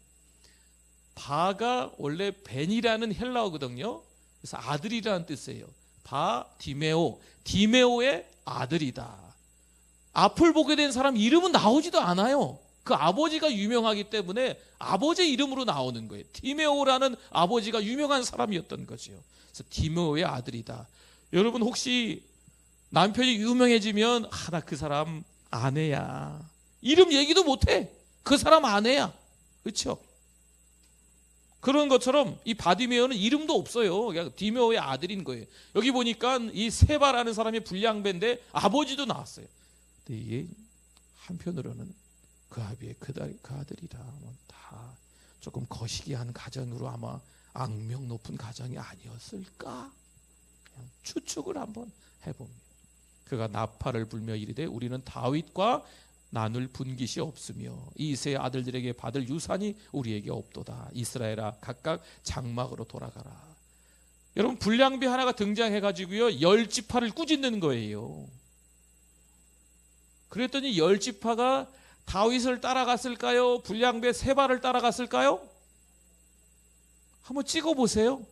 바가 원래 벤이라는 헬라어거든요. 그래서 아들이라는 뜻이에요. 바디메오, 디메오의 아들이다. 앞을 보게 된 사람 이름은 나오지도 않아요. 그 아버지가 유명하기 때문에 아버지 이름으로 나오는 거예요. 디메오라는 아버지가 유명한 사람이었던 거죠. 그래서 디메오의 아들이다. 여러분 혹시 남편이 유명해지면 나 그 사람 아내야, 이름 얘기도 못해. 그 사람 아내야. 그렇죠? 그런 것처럼 이 바디메오는 이름도 없어요. 그냥 디메오의 아들인 거예요. 여기 보니까 이 세바라는 사람이 불량배인데 아버지도 나왔어요. 근데 이게 한편으로는 그 아비의 그 아들이라 다 조금 거시기한 가정으로 아마 악명 높은 가정이 아니었을까? 그냥 추측을 한번 해봅니다. 그가 나팔을 불며 이르되 우리는 다윗과 나눌 분깃이 없으며 이새의 아들들에게 받을 유산이 우리에게 없도다. 이스라엘아 각각 장막으로 돌아가라. 여러분 불량배 하나가 등장해가지고요, 열 지파를 꾸짖는 거예요. 그랬더니 열 지파가 다윗을 따라갔을까요? 불량배 세바를 따라갔을까요? 한번 찍어보세요.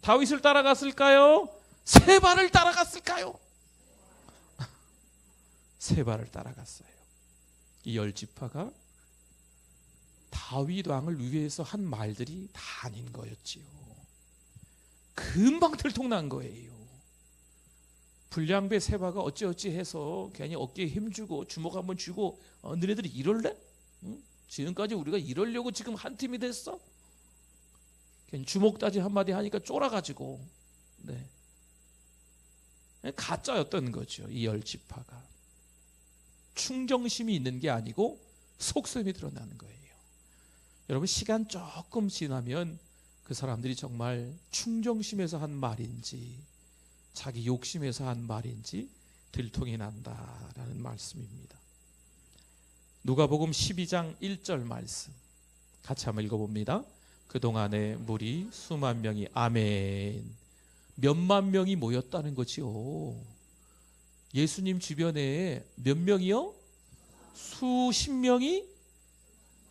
다윗을 따라갔을까요? 세바를 따라갔을까요? 세바를 따라갔어요. 이 열 지파가 다윗 왕을 위해서 한 말들이 다 아닌 거였지요. 금방 들통난 거예요. 불량배 세바가 어찌어찌 해서 괜히 어깨에 힘주고 주먹 한번 쥐고 너네들이 이럴래? 응? 지금까지 우리가 이러려고 지금 한 팀이 됐어? 괜히 주먹 따지 한마디 하니까 쫄아가지고, 네, 가짜였던 거죠. 이 열 지파가 충정심이 있는 게 아니고 속셈이 드러나는 거예요. 여러분 시간 조금 지나면 그 사람들이 정말 충정심에서 한 말인지 자기 욕심에서 한 말인지 들통이 난다라는 말씀입니다. 누가복음 12장 1절 말씀 같이 한번 읽어봅니다. 그동안에 무리 수만 명이, 아멘, 몇만 명이 모였다는 거지요. 예수님 주변에 몇 명이요? 수십 명이?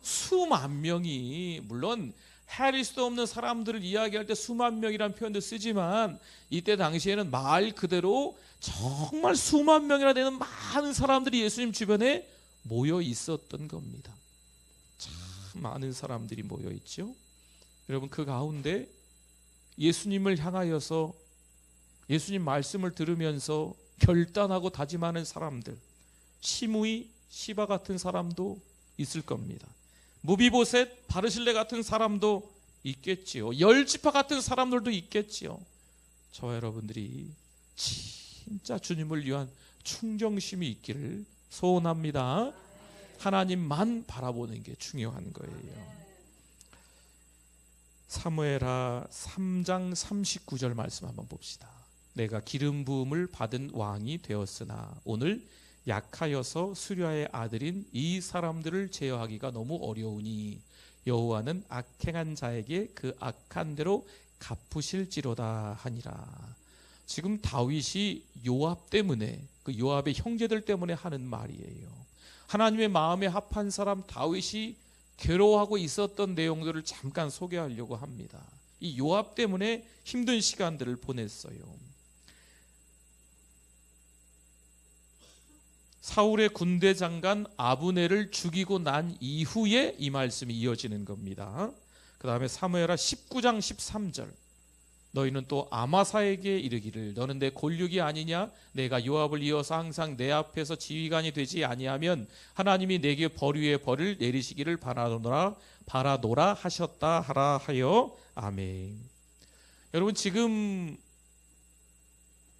수만 명이. 물론 헤아릴 수도 없는 사람들을 이야기할 때 수만 명이라는 표현도 쓰지만 이때 당시에는 말 그대로 정말 수만 명이나 되는 많은 사람들이 예수님 주변에 모여 있었던 겁니다. 참 많은 사람들이 모여 있죠. 여러분 그 가운데 예수님을 향하여서 예수님 말씀을 들으면서 결단하고 다짐하는 사람들, 시므이, 시바 같은 사람도 있을 겁니다. 무비보셋, 바르실레 같은 사람도 있겠지요. 열 지파 같은 사람들도 있겠지요. 저와 여러분들이 진짜 주님을 위한 충정심이 있기를 소원합니다. 하나님만 바라보는 게 중요한 거예요. 사무엘하 3장 39절 말씀 한번 봅시다. 내가 기름 부음을 받은 왕이 되었으나 오늘 약하여서 수랴의 아들인 이 사람들을 제어하기가 너무 어려우니 여호와는 악행한 자에게 그 악한 대로 갚으실지로다 하니라. 지금 다윗이 요압 때문에, 그 요압의 형제들 때문에 하는 말이에요. 하나님의 마음에 합한 사람 다윗이 괴로워하고 있었던 내용들을 잠깐 소개하려고 합니다. 이 요압 때문에 힘든 시간들을 보냈어요. 사울의 군대 장관 아브넬을 죽이고 난 이후에 이 말씀이 이어지는 겁니다. 그 다음에 사무엘하 19장 13절 너희는 또 아마사에게 이르기를 너는 내 골육이 아니냐 내가 요압을 이어서 항상 내 앞에서 지휘관이 되지 아니하면 하나님이 내게 벌 위에 벌을 내리시기를 바라노라 하셨다 하라 하여 아멘. 여러분 지금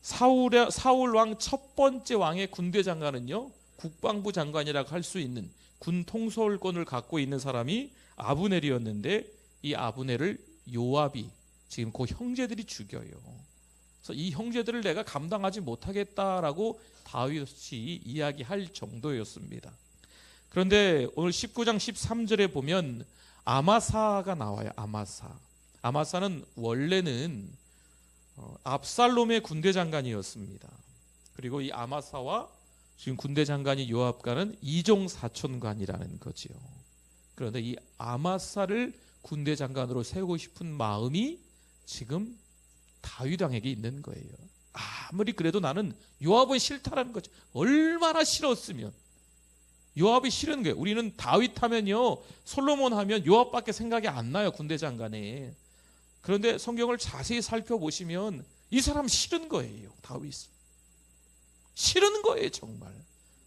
사울 왕 첫 번째 왕의 군대 장관은요 국방부 장관이라고 할 수 있는 군 통솔권을 갖고 있는 사람이 아브넬이었는데 이 아브넬을 요압이 지금 그 형제들이 죽여요. 그래서 이 형제들을 내가 감당하지 못하겠다라고 다윗이 이야기할 정도였습니다. 그런데 오늘 19장 13절에 보면 아마사가 나와요. 아마사는 원래는 압살롬의 군대 장관이었습니다. 그리고 이 아마사와 지금 군대 장관이 요압과는 이종 사촌관이라는 거지요. 그런데 이 아마사를 군대 장관으로 세우고 싶은 마음이 지금 다윗 왕에게 있는 거예요. 아무리 그래도 나는 요압은 싫다라는 거죠. 얼마나 싫었으면 요압이 싫은 거예요. 우리는 다윗 하면요 솔로몬 하면 요압밖에 생각이 안 나요. 군대 장관에. 그런데 성경을 자세히 살펴보시면 이 사람 싫은 거예요. 다윗 싫은 거예요. 정말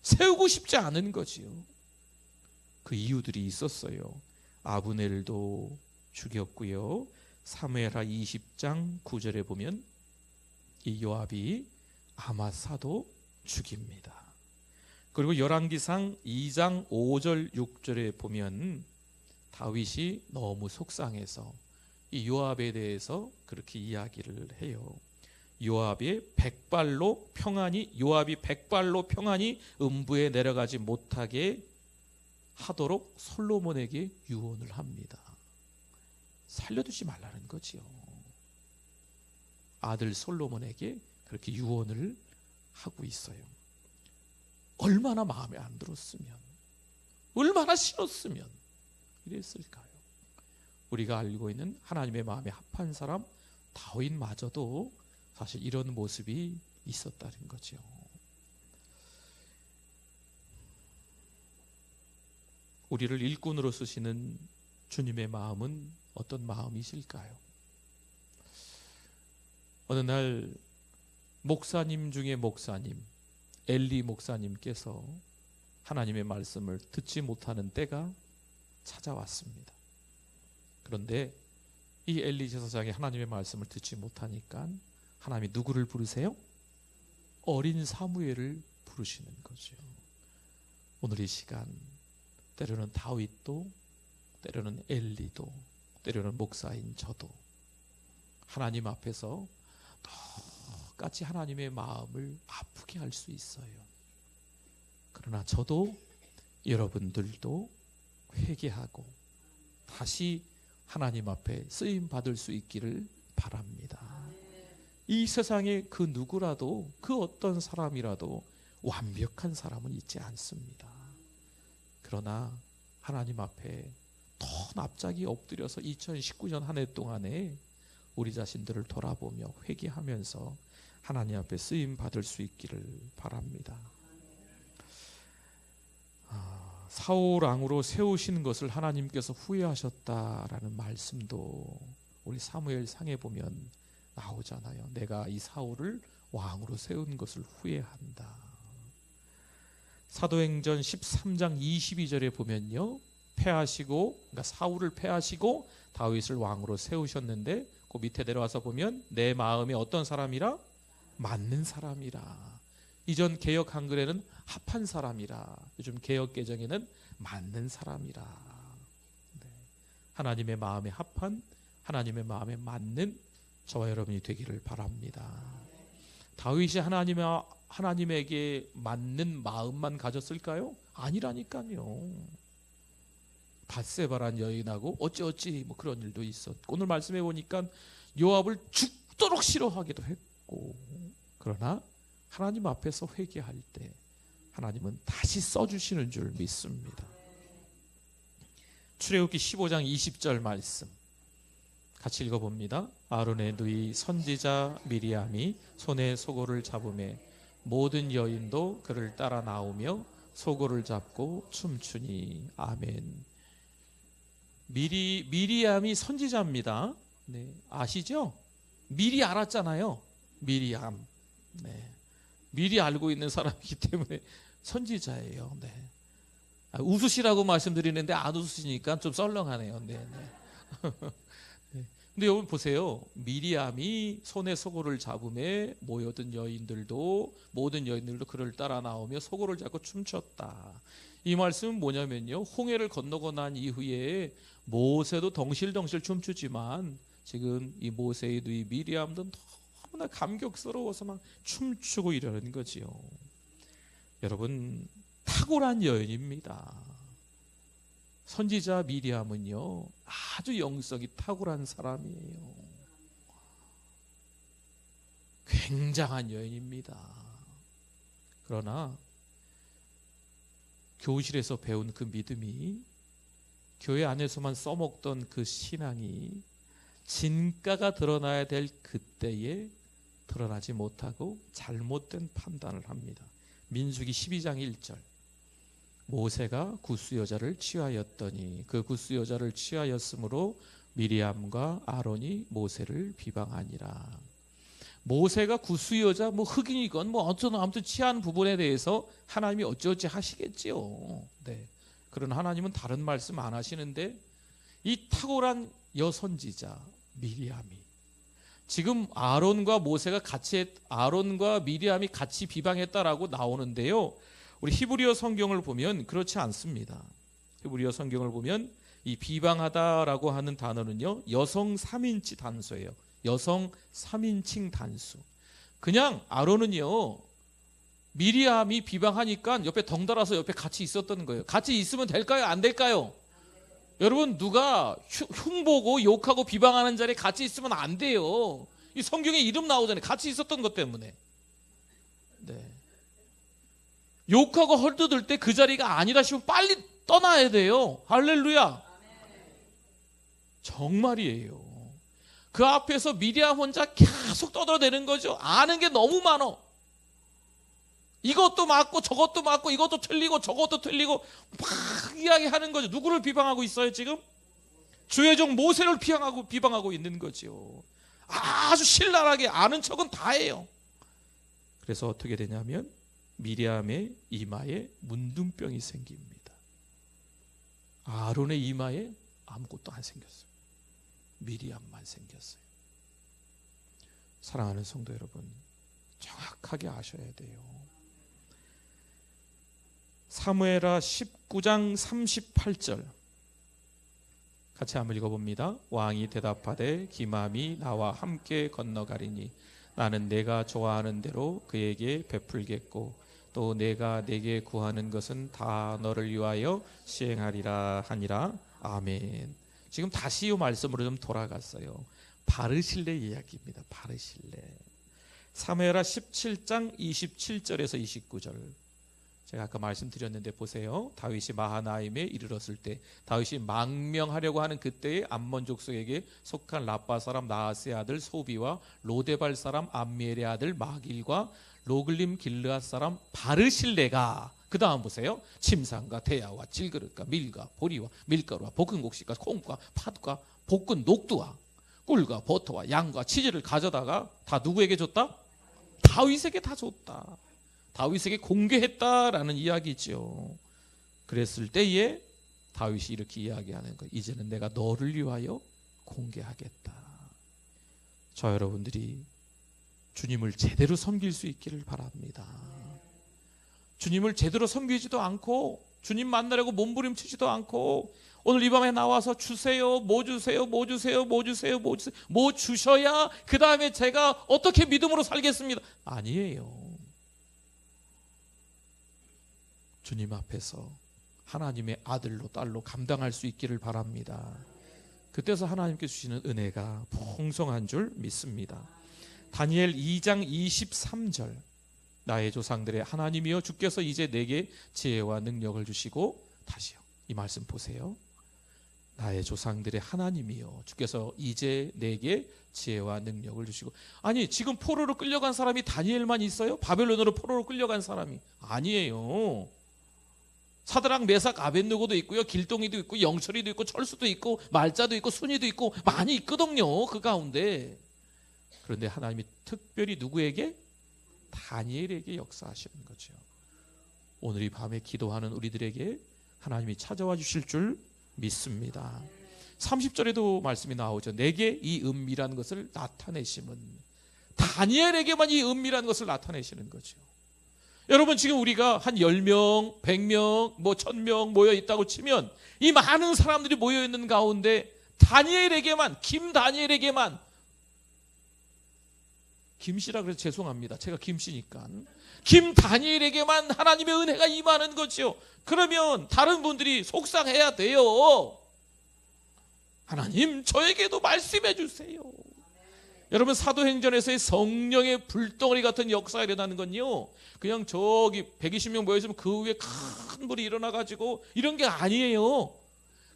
세우고 싶지 않은 거지요. 그 이유들이 있었어요. 아브넬도 죽였고요. 사무엘하 20장 9절에 보면 이 요압이 아마사도 죽입니다. 그리고 열왕기상 2장 5절 6절에 보면 다윗이 너무 속상해서 이 요압에 대해서 그렇게 이야기를 해요. 요압이 백발로 평안히 음부에 내려가지 못하게 하도록 솔로몬에게 유언을 합니다. 살려두지 말라는 거지요. 아들 솔로몬에게 그렇게 유언을 하고 있어요. 얼마나 마음에 안 들었으면, 얼마나 싫었으면 이랬을까요? 우리가 알고 있는 하나님의 마음에 합한 사람 다윗마저도 사실 이런 모습이 있었다는 거죠. 우리를 일꾼으로 쓰시는 주님의 마음은 어떤 마음이실까요? 어느 날 목사님 중에 목사님 엘리 목사님께서 하나님의 말씀을 듣지 못하는 때가 찾아왔습니다. 그런데 이 엘리 제사장이 하나님의 말씀을 듣지 못하니까 하나님이 누구를 부르세요? 어린 사무엘을 부르시는 거죠. 오늘 이 시간 때로는 다윗도 때로는 엘리도 때로는 목사인 저도 하나님 앞에서 똑같이 하나님의 마음을 아프게 할 수 있어요. 그러나 저도 여러분들도 회개하고 다시 하나님 앞에 쓰임 받을 수 있기를 바랍니다. 이 세상에 그 누구라도 그 어떤 사람이라도 완벽한 사람은 있지 않습니다. 그러나 하나님 앞에 더 납작이 엎드려서 2019년 한 해 동안에 우리 자신들을 돌아보며 회개하면서 하나님 앞에 쓰임 받을 수 있기를 바랍니다. 사울 왕으로 세우신 것을 하나님께서 후회하셨다라는 말씀도 우리 사무엘 상에 보면 나오잖아요. 내가 이 사울을 왕으로 세운 것을 후회한다. 사도행전 13장 22절에 보면요, 그러니까 사울을 패하시고 다윗을 왕으로 세우셨는데 그 밑에 내려와서 보면 내 마음에 어떤 사람이라? 맞는 사람이라. 이전 개역 한글에는 합한 사람이라, 요즘 개역 개정에는 맞는 사람이라. 네. 하나님의 마음에 합한, 하나님의 마음에 맞는 저와 여러분이 되기를 바랍니다. 다윗이 하나님에게 맞는 마음만 가졌을까요? 아니라니까요. 밧세바란 여인하고 어찌 뭐 그런 일도 있었고, 오늘 말씀해 보니까 요압을 죽도록 싫어하기도 했고, 그러나 하나님 앞에서 회개할 때 하나님은 다시 써주시는 줄 믿습니다. 출애굽기 15장 20절 말씀 같이 읽어봅니다. 아론의 누이 선지자 미리암이 손에 소고를 잡음에 모든 여인도 그를 따라 나오며 소고를 잡고 춤추니. 아멘. 미리암이 선지자입니다. 네, 아시죠? 미리 알았잖아요. 미리암. 네. 미리 알고 있는 사람이기 때문에 선지자예요. 네. 웃으시라고 말씀드리는데 안 웃으시니까 좀 썰렁하네요. 네, 네. 네. 근데 여러분 보세요. 미리암이 손에 소고를 잡음에 모든 여인들도 그를 따라 나오며 소고를 잡고 춤췄다. 이 말씀은 뭐냐면요, 홍해를 건너고 난 이후에 모세도 덩실덩실 춤추지만 지금 이 모세도 이 미리암도 너무나 감격스러워서 막 춤추고 이러는 거지요. 여러분, 탁월한 여인입니다. 선지자 미리암은요, 아주 영성이 탁월한 사람이에요. 굉장한 여인입니다. 그러나 교실에서 배운 그 믿음이, 교회 안에서만 써먹던 그 신앙이 진가가 드러나야 될 그때에 드러나지 못하고 잘못된 판단을 합니다. 민수기 12장 1절, 모세가 굿수 여자를 취하였더니 그 굿수 여자를 취하였으므로 미리암과 아론이 모세를 비방하니라. 모세가 굿수 여자 흑인이건 아무튼 취한 부분에 대해서 하나님이 어찌어찌 하시겠지요. 네. 그런 하나님은 다른 말씀 안 하시는데 이 탁월한 여선지자 미리암이 지금 아론과 미리암이 같이 비방했다라고 나오는데요, 우리 히브리어 성경을 보면 그렇지 않습니다. 히브리어 성경을 보면 이 비방하다라고 하는 단어는요, 여성 3인칭 단수예요. 여성 3인칭 단수. 그냥 아론은요, 미리암이 비방하니까 옆에 덩달아서 옆에 같이 있었던 거예요. 같이 있으면 될까요? 안 될까요? 여러분, 누가 흉보고 욕하고 비방하는 자리에 같이 있으면 안 돼요. 이 성경에 이름 나오잖아요. 같이 있었던 것 때문에. 네. 욕하고 헐뜯을 때 그 자리가 아니다 싶으면 빨리 떠나야 돼요. 할렐루야. 정말이에요. 그 앞에서 미리암 혼자 계속 떠들어대는 거죠. 아는 게 너무 많어. 이것도 맞고 저것도 맞고 이것도 틀리고 저것도 틀리고 막 이야기하는 거죠. 누구를 비방하고 있어요 지금? 주의 종 모세를 비방하고 있는 거죠. 아주 신랄하게 아는 척은 다 해요. 그래서 어떻게 되냐면 미리암의 이마에 문둥병이 생깁니다. 아론의 이마에 아무것도 안 생겼어요. 미리암만 생겼어요. 사랑하는 성도 여러분, 정확하게 아셔야 돼요. 사무엘하 19장 38절 같이 한번 읽어봅니다. 왕이 대답하되 기맘이 나와 함께 건너가리니 나는 내가 좋아하는 대로 그에게 베풀겠고 또 내가 내게 구하는 것은 다 너를 위하여 시행하리라 하니라. 아멘. 지금 다시 이 말씀으로 좀 돌아갔어요. 바르실레 이야기입니다. 바르실레. 사무엘하 17장 27절에서 29절. 제가 아까 말씀드렸는데 보세요. 다윗이 마하나임에 이르렀을 때 다윗이 망명하려고 하는 그때에 암몬 족속에게 속한 라빠 사람 나하스의 아들 소비와 로데발 사람 암미엘의 아들 마길과 로글림 길르앗 사람 바르실레가, 그 다음 보세요, 침상과 대야와 질그릇과 밀과 보리와 밀가루와 볶은 곡식과 콩과 팥과 볶은 녹두와 꿀과 버터와 양과 치즈를 가져다가 다 누구에게 줬다? 다윗에게 다 줬다. 다윗에게 공개했다라는 이야기죠. 그랬을 때에 다윗이 이렇게 이야기하는 거예요. 이제는 내가 너를 위하여 공개하겠다. 저 여러분들이 주님을 제대로 섬길 수 있기를 바랍니다. 주님을 제대로 섬기지도 않고 주님 만나려고 몸부림치지도 않고 오늘 이 밤에 나와서 주세요, 뭐 주세요, 뭐 주세요, 뭐 주세요, 뭐 주세요, 뭐 주셔야 그 다음에 제가 어떻게 믿음으로 살겠습니다. 아니에요. 주님 앞에서 하나님의 아들로 딸로 감당할 수 있기를 바랍니다. 그때서 하나님께 주시는 은혜가 풍성한 줄 믿습니다. 다니엘 2장 23절 나의 조상들의 하나님이여 주께서 이제 내게 지혜와 능력을 주시고, 다시요 이 말씀 보세요. 나의 조상들의 하나님이여 주께서 이제 내게 지혜와 능력을 주시고. 아니 지금 포로로 끌려간 사람이 다니엘만 있어요? 바벨론으로 포로로 끌려간 사람이 아니에요. 사드락 메삭 아벳느고도 있고요, 길동이도 있고 영철이도 있고 철수도 있고 말자도 있고 순이도 있고 많이 있거든요, 그 가운데. 그런데 하나님이 특별히 누구에게? 다니엘에게 역사하시는 거죠. 오늘 이 밤에 기도하는 우리들에게 하나님이 찾아와 주실 줄 믿습니다. 30절에도 말씀이 나오죠. 내게 이 은밀한 것을 나타내심은, 다니엘에게만 이 은밀한 것을 나타내시는 거죠. 여러분, 지금 우리가 한 10명, 100명, 1000명 모여 있다고 치면 이 많은 사람들이 모여 있는 가운데 다니엘에게만, 김다니엘에게만, 김씨라 그래서 죄송합니다. 제가 김씨니까. 김다니엘에게만 하나님의 은혜가 임하는 거죠. 그러면 다른 분들이 속상해야 돼요. 하나님, 저에게도 말씀해 주세요. 여러분, 사도행전에서의 성령의 불덩어리 같은 역사가 일어나는 건요, 그냥 저기 120명 모여있으면 그 위에 큰 불이 일어나가지고 이런 게 아니에요.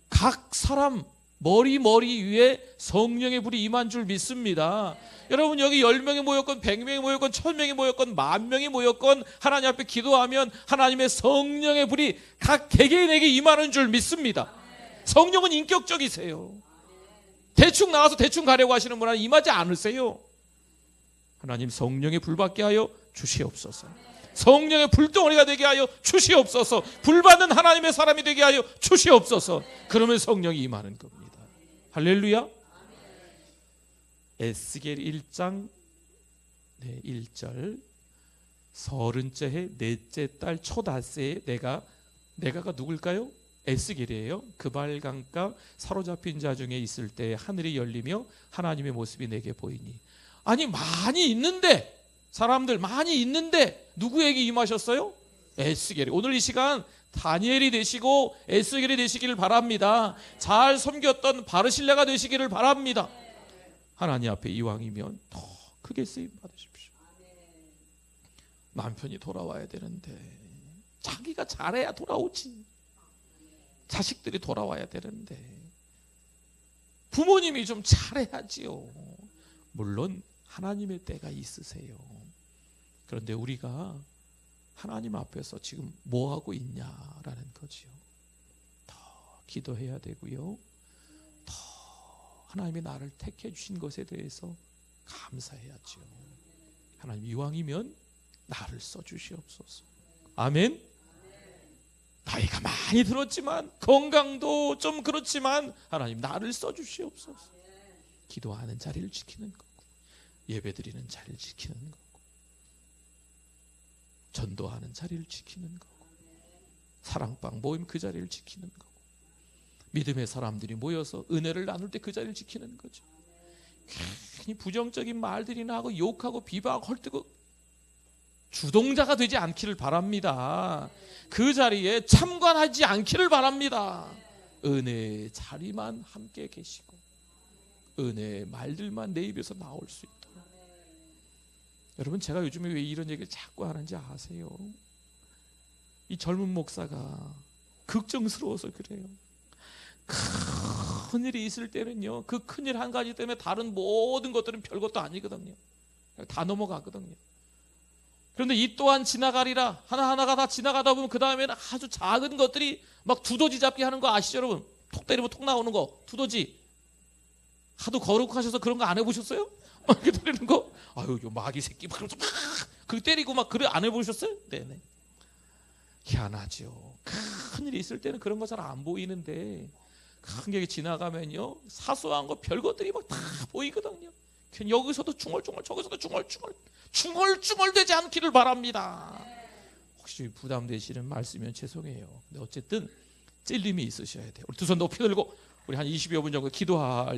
각 사람 머리 위에 성령의 불이 임한 줄 믿습니다. 여러분, 여기 10명이 모였건 100명이 모였건 1000명이 모였건 10,000명이 모였건 하나님 앞에 기도하면 하나님의 성령의 불이 각 개개인에게 임하는 줄 믿습니다. 성령은 인격적이세요. 대충 나와서 대충 가려고 하시는 분은 임하지 않으세요. 하나님, 성령의 불 받게 하여 주시옵소서. 성령의 불덩어리가 되게 하여 주시옵소서. 불 받는 하나님의 사람이 되게 하여 주시옵소서. 그러면 성령이 임하는 겁니다. 할렐루야. 에스겔 1장 1절, 30째 해 넷째 달 초닷새에 내가가 누굴까요? 에스겔이에요. 그발강가 사로잡힌 자 중에 있을 때 하늘이 열리며 하나님의 모습이 내게 보이니. 아니, 많이 있는데, 사람들 많이 있는데 누구에게 임하셨어요? 에스겔이. 오늘 이 시간 다니엘이 되시고 에스겔이 되시기를 바랍니다. 잘 섬겼던 바르실레가 되시기를 바랍니다. 하나님 앞에 이왕이면 더 크게 쓰임 받으십시오. 남편이 돌아와야 되는데 자기가 잘해야 돌아오지. 자식들이 돌아와야 되는데 부모님이 좀 잘해야지요. 물론 하나님의 때가 있으세요. 그런데 우리가 하나님 앞에서 지금 뭐 하고 있냐라는 거지요. 더 기도해야 되고요, 더 하나님이 나를 택해 주신 것에 대해서 감사해야죠. 하나님, 이왕이면 나를 써주시옵소서. 아멘. 나이가 많이 들었지만, 건강도 좀 그렇지만 하나님, 나를 써주시옵소서. 기도하는 자리를 지키는 거고, 예배드리는 자리를 지키는 거고, 전도하는 자리를 지키는 거고, 사랑방 모임 그 자리를 지키는 거고, 믿음의 사람들이 모여서 은혜를 나눌 때 그 자리를 지키는 거죠. 괜히 부정적인 말들이나 하고 욕하고 비방하고 헐뜯고 주동자가 되지 않기를 바랍니다. 그 자리에 참관하지 않기를 바랍니다. 은혜의 자리만 함께 계시고 은혜의 말들만 내 입에서 나올 수 있도록. 여러분, 제가 요즘에 왜 이런 얘기를 자꾸 하는지 아세요? 이 젊은 목사가 걱정스러워서 그래요. 큰일이 있을 때는요, 그 큰일 한 가지 때문에 다른 모든 것들은 별것도 아니거든요. 다 넘어가거든요. 그런데 이 또한 지나가리라. 하나하나가 다 지나가다 보면 그 다음에는 아주 작은 것들이 막 두더지 잡기 하는 거 아시죠, 여러분? 톡 때리면 톡 나오는 거, 두더지. 하도 거룩하셔서 그런 거 안 해보셨어요? 이렇게 때리는 거? 아유, 요 마귀 새끼 막 그러면서 막 그 때리고 막 그래, 안 해보셨어요? 네네. 희한하죠. 큰 일이 있을 때는 그런 거 잘 안 보이는데 큰 게 지나가면요, 사소한 거 별것들이 막 다 보이거든요. 여기서도 중얼중얼, 저기서도 중얼중얼 되지 않기를 바랍니다. 혹시 부담되시는 말씀이면 죄송해요. 근데 어쨌든 찔림이 있으셔야 돼요. 우리 두 손 높이 들고 우리 한 20여 분 정도 기도할